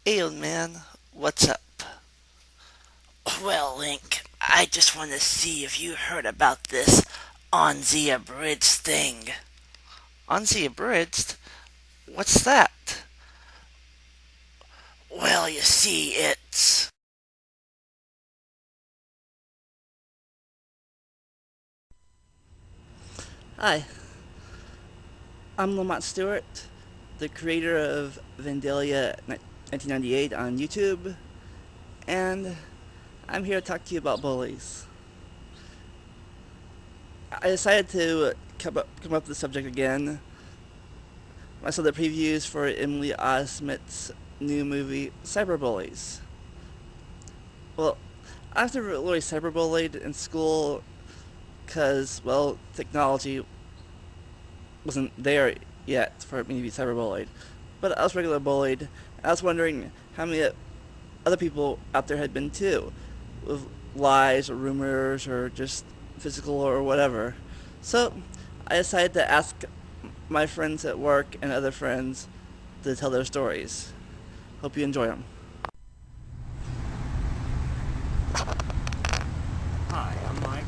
Hey, old man, what's up? Well, Link, I just want to see if you heard about this Onzee Abridged thing. Onzee Abridged? What's that? Well, you see, it's... Hi, I'm Lamont Stewart, the creator of Vandalia 1998 on YouTube, and I'm here to talk to you about bullies. I decided to come up with the subject again. I saw the previews for Emily Osment's new movie, Cyberbullies. Well, I was never really cyberbullied in school because, well, technology wasn't there yet for me to be cyberbullied. But I was regular bullied. I was wondering how many other people out there had been too, with lies or rumors or just physical or whatever. So I decided to ask my friends at work and other friends to tell their stories. Hope you enjoy them. Hi, I'm Mike.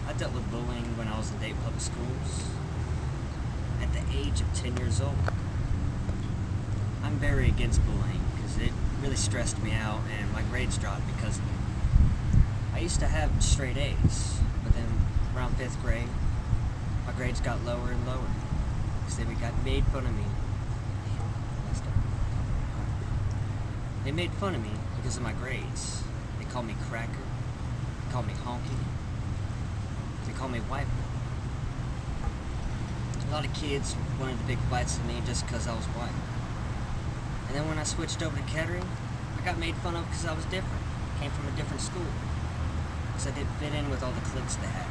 I dealt with bullying when I was in Dayton Public Schools. At the age of 10 years old. I'm very against bullying because it really stressed me out and my grades dropped because of it. I used to have straight A's, but then around 5th grade, my grades got lower and lower because they got made fun of me. They made fun of me because of my grades. They called me cracker, they called me honky, they called me white boy. A lot of kids wanted the big fights with me just because I was white. And then when I switched over to Kettering, I got made fun of because I was different. Came from a different school. Because I didn't fit in with all the cliques they had.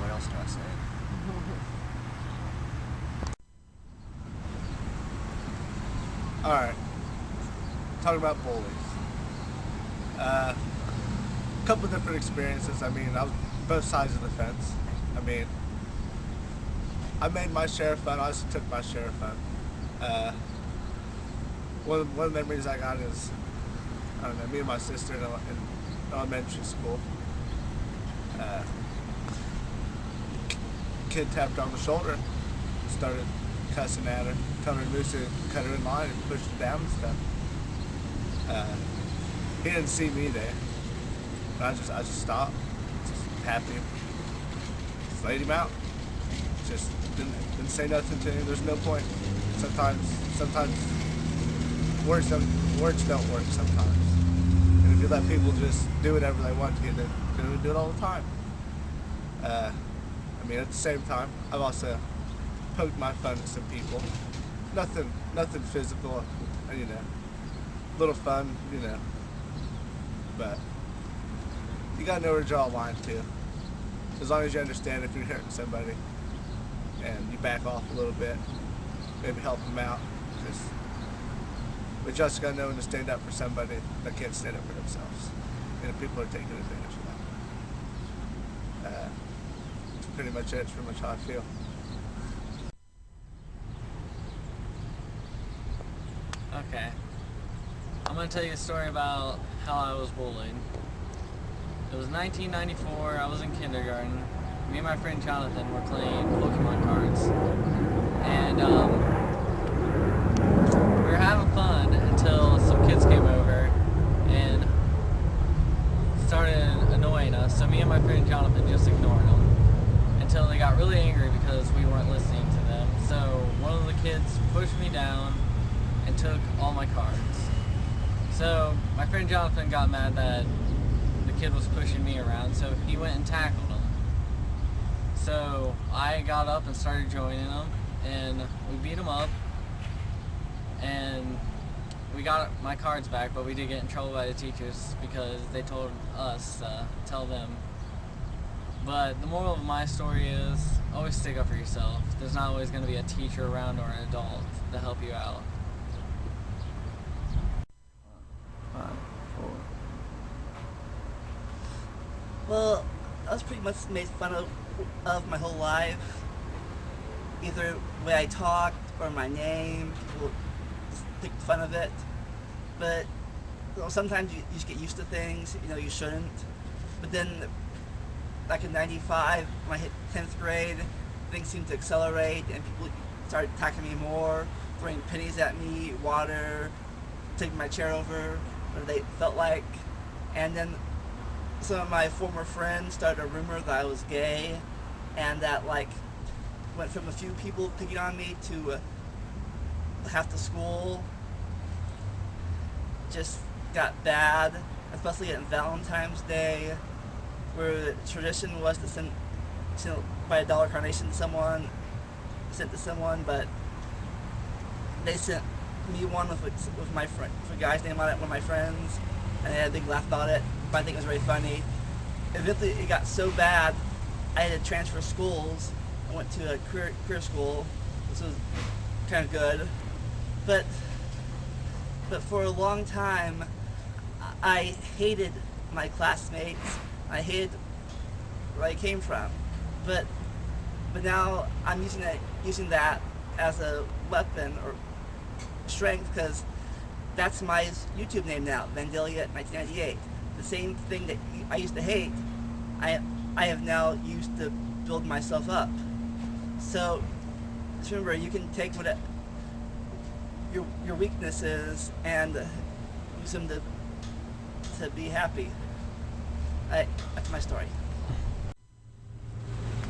What else do I say? Alright, talking about bullies. A couple different experiences. I mean, I was both sides of the fence. I mean, I made my share of fun. I also took my share of fun. One of the memories I got is, I don't know, me and my sister in elementary school. Uh, Kid tapped her on the shoulder, started cussing at her, telling her to cut her in line and pushed her down and stuff. He didn't see me there. I just stopped, just happy, just laid him out. Just didn't say nothing to him. There's no point. Sometimes words don't work sometimes. And if you let people just do whatever they want to, then they're gonna do it all the time. I mean, at the same time, I've also poked my fun at some people. Nothing physical, you know. Little fun, you know. But you gotta know where to draw a line too. As long as you understand if you're hurting somebody and you back off a little bit, maybe help them out. We just gotta know when to stand up for somebody that can't stand up for themselves. And if people are taking advantage of that. That's pretty much it. It's pretty much how I feel. Okay. I'm going to tell you a story about how I was bullied. It was 1994, I was in kindergarten. Me and my friend Jonathan were playing Pokemon cards. And we were having fun until some kids came over and started annoying us. So me and my friend Jonathan just ignored them until they got really angry because we weren't listening to them. So one of the kids pushed me down and took all my cards. So my friend Jonathan got mad that the kid was pushing me around, so he went and tackled him. So I got up and started joining him, and we beat him up, and we got my cards back, but we did get in trouble by the teachers because they told us to tell them. But the moral of my story is always stick up for yourself. There's not always going to be a teacher around or an adult to help you out. 5, 4. Well, I was pretty much made fun of my whole life. either the way I talked or my name. People just pick fun of it. But sometimes you just get used to things, you shouldn't. But then, back in '95, when I hit 10th grade, things seemed to accelerate, and people started attacking me more, throwing pennies at me, water, taking my chair over, whatever they felt like. And then some of my former friends started a rumor that I was gay, and that went from a few people picking on me to half the school. Just got bad, especially on Valentine's Day, where the tradition was to send buy a dollar carnation to someone, but they sent me one with my friend, with a guy's name on it, one of my friends, and they had a big laugh about it. But I think it was very funny. Eventually, it got so bad, I had to transfer schools. I went to a career school, which was kind of good, but for a long time, I hated my classmates. I hated where I came from, but now I'm using that as a weapon or strength, because that's my YouTube name now, Vandalia1998. The same thing that I used to hate, I have now used to build myself up. So just remember, you can take what your weaknesses and use them to be happy. That's my story.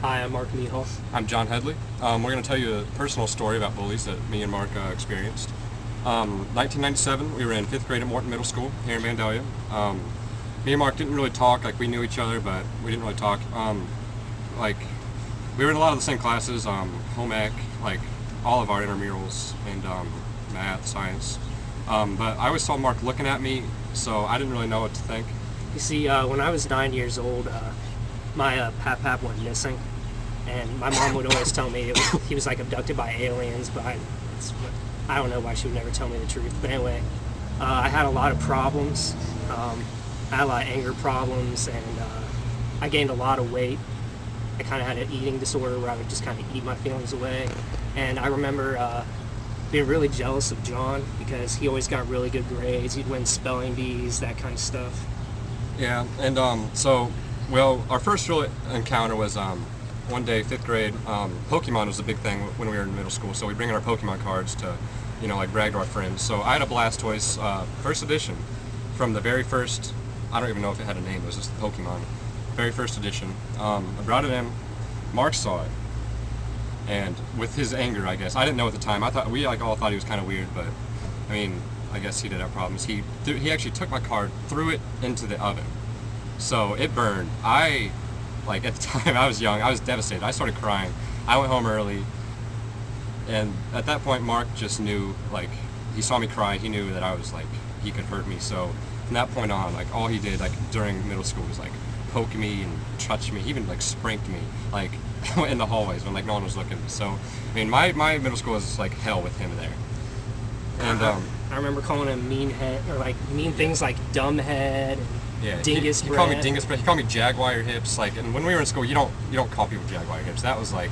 Hi, I'm Mark Mihal. I'm John Headley. We're going to tell you a personal story about bullies that me and Mark experienced. 1997, we were in 5th grade at Morton Middle School here in Vandalia. Me and Mark didn't really talk, we knew each other, but we didn't really talk. We were in a lot of the same classes, home ec, all of our intramurals, and math, science. But I always saw Mark looking at me, so I didn't really know what to think. You see, when I was 9 years old, my pap went missing, and my mom would always tell me he was abducted by aliens, but I don't know why she would never tell me the truth. But anyway, I had a lot of problems. I had a lot of anger problems, and I gained a lot of weight. I kind of had an eating disorder where I would just kind of eat my feelings away. And I remember being really jealous of John because he always got really good grades. He'd win spelling bees, that kind of stuff. Yeah, and our first real encounter was one day, 5th grade. Pokemon was a big thing when we were in middle school, so we bring in our Pokemon cards to, brag to our friends. So I had a Blastoise, first edition, from the very first, I don't even know if it had a name, it was just Pokemon, very first edition. I brought it in, Mark saw it, and with his anger, I guess, I didn't know at the time, we all thought he was kind of weird, but, I guess he did have problems. He actually took my card, threw it into the oven, so it burned. At the time, I was young, I was devastated, I started crying, I went home early, and at that point, Mark just knew, he saw me cry, he knew that I was, he could hurt me, so from that point on, all he did, during middle school was, poke me and touch me, he even, spranked me, in the hallways when, no one was looking. So, my middle school was, hell with him there. And, I remember calling him mean head, or, mean things like dumb head, and dingus he breath. called me dingus breath, he called me jaguar hips, and when we were in school, you don't call people jaguar hips. That was, I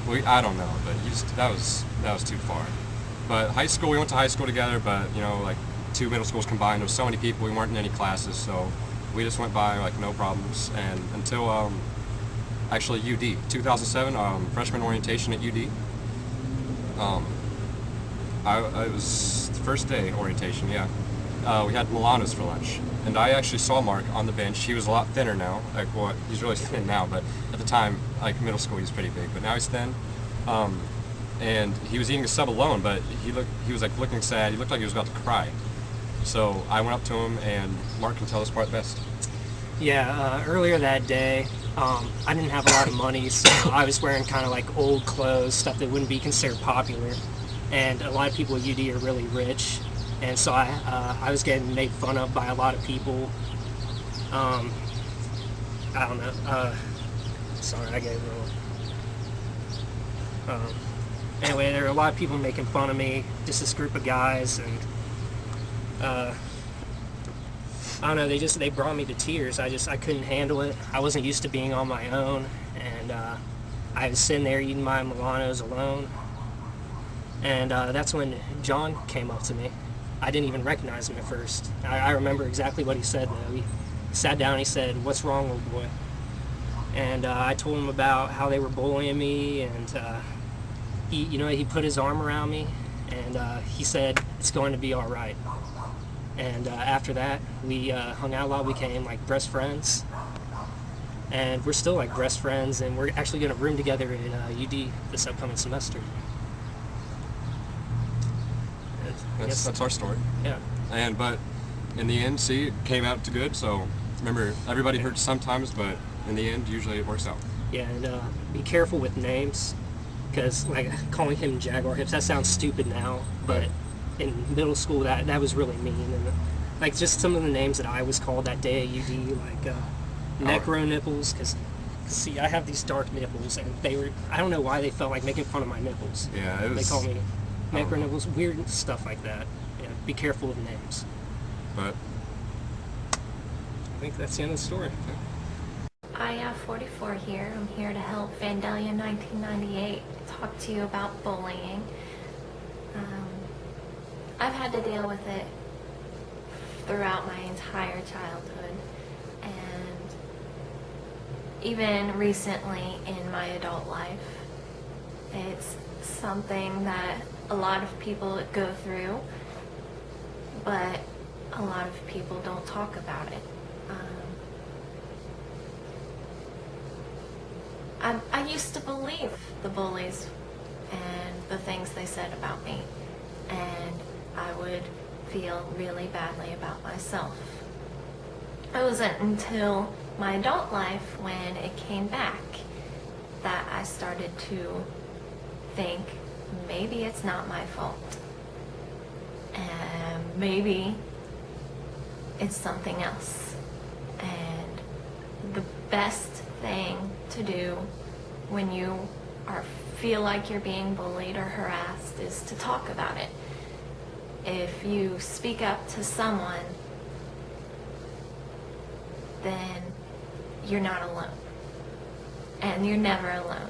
don't know, but that was too far. But high school, we went to high school together, but, 2 middle schools combined, there was so many people, we weren't in any classes, so we just went by, no problems, and until, actually UD, 2007, freshman orientation at UD. It was the first day orientation, yeah. We had Milanos for lunch, and I actually saw Mark on the bench. He was a lot thinner now, he's really thin now, but at the time, middle school, he was pretty big, but now he's thin. And he was eating a sub alone, but he was looking sad, he looked like he was about to cry. So I went up to him, and Mark can tell this part best. Yeah, earlier that day, I didn't have a lot of money, so I was wearing kind of old clothes, stuff that wouldn't be considered popular. And a lot of people at UD are really rich, and so I was getting made fun of by a lot of people. I don't know. Sorry, I get a little. Anyway, there were a lot of people making fun of me, just this group of guys, and I don't know, they brought me to tears. I couldn't handle it. I wasn't used to being on my own, and I was sitting there eating my Milanos alone, and that's when John came up to me. I didn't even recognize him at first. I remember exactly what he said, though. He sat down and he said, "What's wrong, old boy?" And I told him about how they were bullying me, and he put his arm around me, and he said, "It's going to be all right." And after that, we hung out a lot. We became like best friends, and we're still like best friends, and we're actually going to room together at UD this upcoming semester. That's our story. Yeah. But in the end, see, it came out to good. So remember, everybody hurts sometimes, but in the end, usually it works out. Yeah, and be careful with names, because like calling him Jaguar Hips, that sounds stupid now, but in middle school that was really mean. And like just some of the names that I was called that day at UD, like necro nipples, because see, I have these dark nipples, and I don't know why they felt like making fun of my nipples. Yeah, it was. They call me necro nipples, weird stuff like that. Yeah, be careful of names. But I think that's the end of the story. I have 44 here. I'm here to help Vandalia 1998 talk to you about bullying. I've had to deal with it throughout my entire childhood, and even recently in my adult life. It's something that a lot of people go through, but a lot of people don't talk about it. I used to believe the bullies and the things they said about me, and I would feel really badly about myself. It wasn't until my adult life, when it came back, that I started to think maybe it's not my fault, and maybe it's something else. And the best thing to do when you feel like you're being bullied or harassed is to talk about it. If you speak up to someone, then you're not alone. And you're never alone.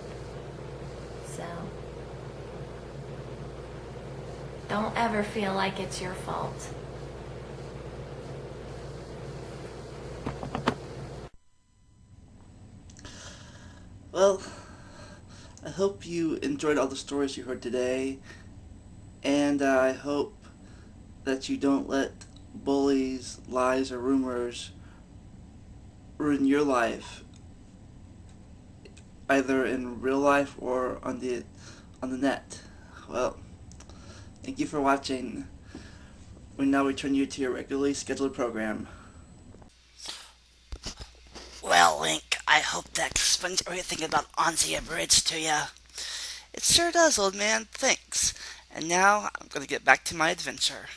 So don't ever feel like it's your fault. Well, I hope you enjoyed all the stories you heard today, and I hope that you don't let bullies, lies, or rumors ruin your life, either in real life or on the net. Well, thank you for watching. We now return you to your regularly scheduled program. Well, Link, I hope that explains everything about Onzee Abridged to ya. It sure does, old man. Thanks. And now I'm going to get back to my adventure.